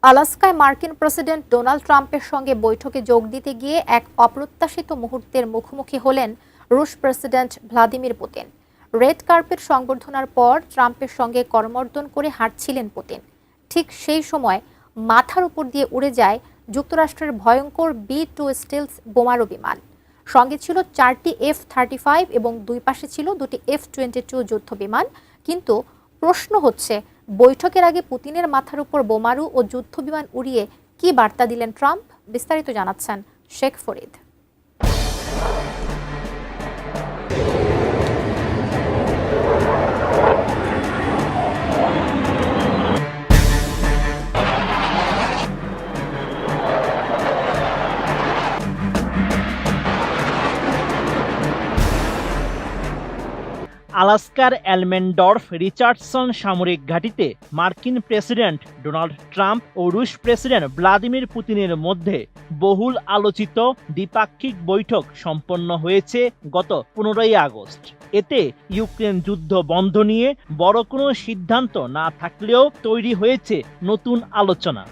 আলাস্কায় মার্কিন president Donald ট্রাম্পের সঙ্গে বৈঠকে যোগ দিতে গিয়ে এক অপ্রত্যাশিত মুহূর্তের মুখোমুখি হলেন রুশ president Vladimir Putin. Red carpet সংবর্ধনার পর ট্রাম্পের সঙ্গে করমর্দন করে হাঁটছিলেন পুতিন। ঠিক সেই সময় মাথার উপর দিয়ে উড়ে যায় যুক্তরাষ্ট্রের ভয়ঙ্কর B-2 স্টিলথ বোমারু বিমান। সঙ্গে ছিল 4টি F-35 এবং দুই পাশে ছিল 2টি F-22 যুদ্ধ বিমান। কিন্তু প্রশ্ন হচ্ছে, বৈঠকের আগে পুতিনের মাথার উপর বোমারু ও যুদ্ধ বিমান উড়িয়ে কি বার্তা দিলেন ট্রাম্প? বিস্তারিত জানাচ্ছেন শেখ ফরিদ। আলাস্কার এলমেন্ডর্ফ রিচার্ডসন সামরিক ঘাঁটিতে মার্কিন প্রেসিডেন্ট ডোনাল্ড ট্রাম্প ও রুশ প্রেসিডেন্ট ভ্লাদিমির পুতিনের মধ্যে বহুল আলোচিত দ্বিপাক্ষিক বৈঠক সম্পন্ন হয়েছে গত 15ই আগস্ট। এতে ইউক্রেন যুদ্ধ বন্ধ নিয়ে বড় কোনো সিদ্ধান্ত না থাকলেও তৈরি হয়েছে নতুন আলোচনা।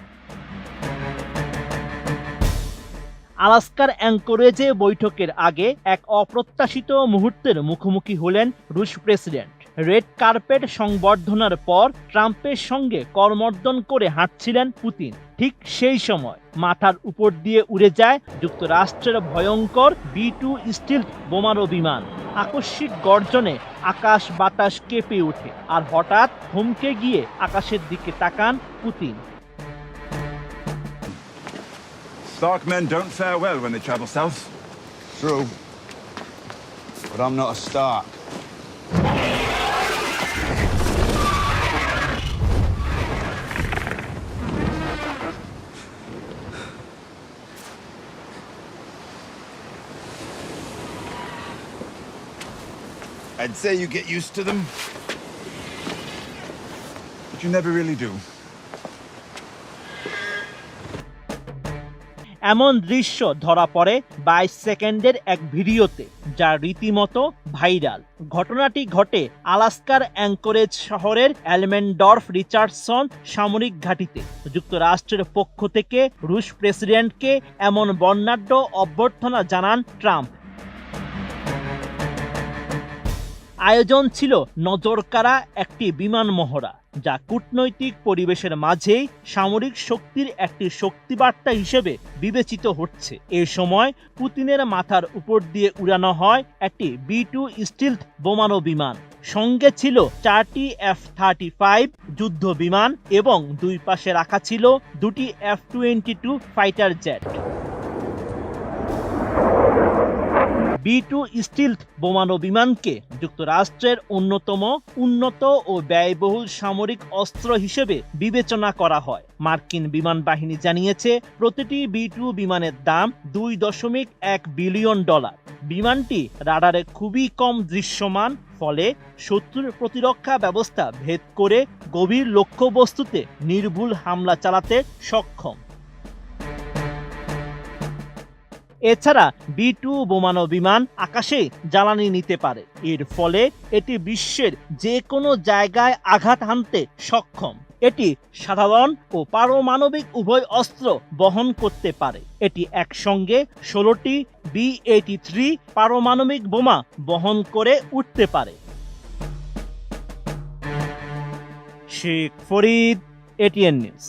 আলাস্কার অ্যাঙ্করেজে বৈঠকের আগে এক অপ্রত্যাশিত মুহূর্তের মুখোমুখি হলেন রুশ প্রেসিডেন্ট। রেড কার্পেট সংবর্ধনার পর ট্রাম্পের সঙ্গে করমর্দন করে হাঁটছিলেন পুতিন। ঠিক সেই সময় মাথার উপর দিয়ে উড়ে যায় যুক্তরাষ্ট্রের ভয়ঙ্কর B-2 স্টিলথ বোমারু বিমান। আকস্মিক গর্জনে আকাশ বাতাস কেঁপে ওঠে, আর হঠাৎ থমকে গিয়ে আকাশের দিকে তাকান Putin. Stark men don't fare well when they travel south. True. But I'm not a Stark. I'd say you get used to them, but you never really do. এমন দৃশ্য ধরা পড়ে 22 সেকেন্ডের এক ভিডিওতে, যা রীতিমতো ভাইরাল। ঘটনাটি ঘটে আলাস্কার অ্যাঙ্করেজ শহরের এলমেন্ডর্ফ রিচার্ডসন সামরিক ঘাঁটিতে। যুক্তরাষ্ট্রের পক্ষ থেকে রুশ প্রেসিডেন্টকে এমন বর্ণাঢ্য অভ্যর্থনা জানান ট্রাম্প। আয়োজন ছিল নজরকাড়া একটি বিমান মহড়া, যা কূটনৈতিক পরিবেশের মাঝেই সামরিক শক্তির একটি শক্তিবার্তা হিসেবে বিবেচিত হচ্ছে। এ সময় পুতিনের মাথার উপর দিয়ে উড়ানো হয় একটি B-2 স্টিলথ বোমারু বিমান। সঙ্গে ছিল 4টি F-35 যুদ্ধ বিমান এবং দুই পাশে রাখা ছিল 2টি F-22 ফাইটার জেট। B-2 স্টিলথ বোমারু বিমানকে যুক্তরাষ্ট্রের অন্যতম উন্নত ও ব্যয়বহুল সামরিক অস্ত্র হিসেবে বিবেচনা করা হয়। মার্কিন বিমান বাহিনী জানিয়েছে, প্রতিটি B-2 বিমানের দাম $2.1 বিলিয়ন। বিমানটি রাডারে খুবই কম দৃশ্যমান, ফলে শত্রুর প্রতিরক্ষা ব্যবস্থা ভেদ করে গভীর লক্ষ্যবস্তুতে নির্ভুল হামলা চালাতে সক্ষম। এছাড়া B-2 বোমারু বিমান আকাশে জ্বালানি নিতে পারে। এর ফলে এটি বিশ্বের যে কোনো জায়গায় আঘাত হানতে সক্ষম। এটি সাধারণ ও পারমাণবিক উভয় অস্ত্র বহন করতে পারে। এটি একসঙ্গে 16টি B-83 পারমাণবিক বোমা বহন করে উঠতে পারে। Sheikh Farid, ATN news.